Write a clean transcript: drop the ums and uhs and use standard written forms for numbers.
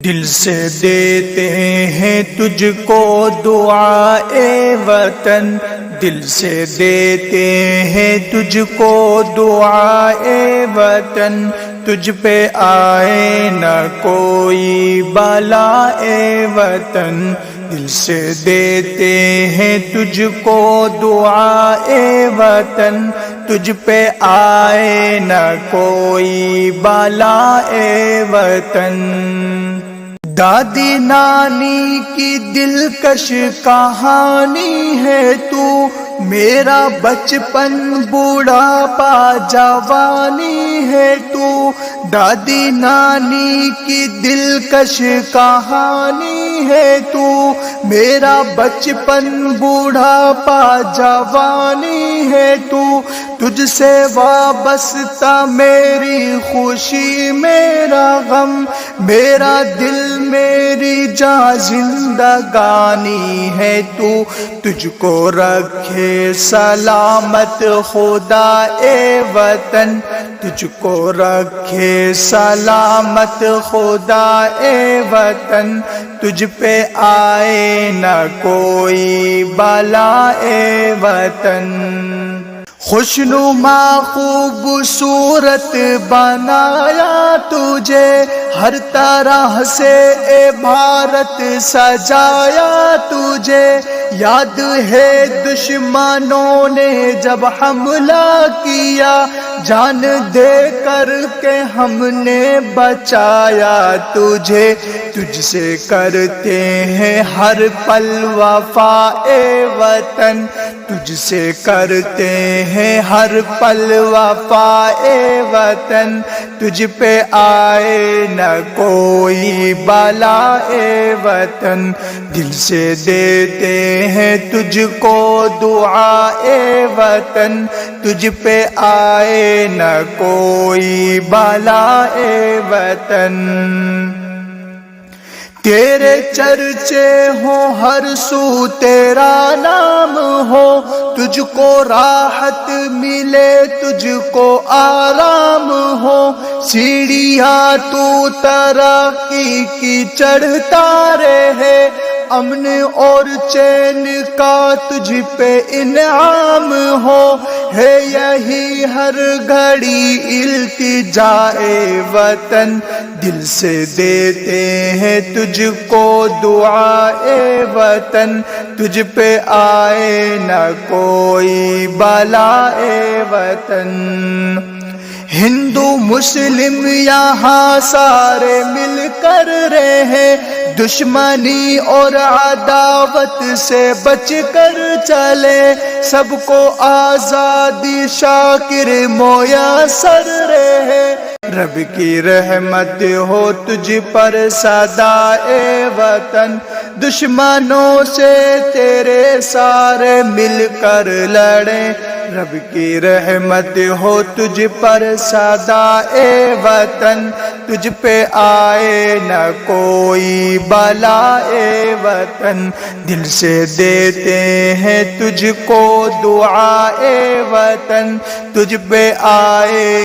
دل سے دیتے ہیں تجھ کو دعائے وطن، دل سے دیتے ہیں تجھ کو دعائے وطن، تجھ پہ آئے نہ کوئی بلائے وطن، دل سے دیتے ہیں تجھ کو دعائے وطن، تجھ پہ آئے نہ کوئی بلائے وطن۔ دادی نانی کی دلکش کہانی ہے تو، میرا بچپن بوڑھاپا جوانی ہے تو، دادی نانی کی دلکش کہانی ہے تو، میرا بچپن بوڑھاپا جوانی ہے تو، تجھ سے وابستہ میری خوشی میرا غم، میرا دل میری جان زندگانی ہے تو، تجھ کو رکھے سلامت خدا اے وطن، تجھ کو رکھے سلامت خدا اے وطن، تجھ پہ آئے نہ کوئی بلا اے وطن۔ خوشنما خوبصورت بنایا تجھے، ہر طرح سے اے بھارت سجایا تجھے، یاد ہے دشمنوں نے جب حملہ کیا، جان دے کر کے ہم نے بچایا تجھے، تجھ سے کرتے ہیں ہر پل وفا اے وطن، تجھ سے کرتے ہیں ہر پل وفا اے وطن، تجھ پہ آئے نہ کوئی بلا اے وطن، دل سے دیتے ہیں تجھ کو دعا اے وطن، تجھ پہ آئے نہ کوئی بلا اے وطن۔ تیرے چرچے ہوں ہر سو تیرا نام ہو، تجھ کو راحت ملے تجھ کو آرام ہو، سیڑھیاں تو ترقی کی چڑھتا رہے، امن اور چین کا تجھ پہ انعام ہو، ہے یہی ہر گھڑی التجائے وطن، دل سے دیتے ہیں تجھ کو دعائے وطن، تجھ پہ آئے نہ کوئی بلا اے وطن۔ ہندو مسلم یہاں سارے مل کر رہے، دشمنی اور عداوت سے بچ کر چلے، سب کو آزادی شاکر میسر رہے، رب کی رحمت ہو تجھ پر سدا اے وطن، دشمنوں سے تیرے سارے مل کر لڑیں، رب کی رحمت ہو تجھ پر سدا اے وطن، تجھ پہ آئے نہ کوئی بلا اے وطن، دل سے دیتے ہیں تجھ کو دعا اے وطن، تجھ پہ آئے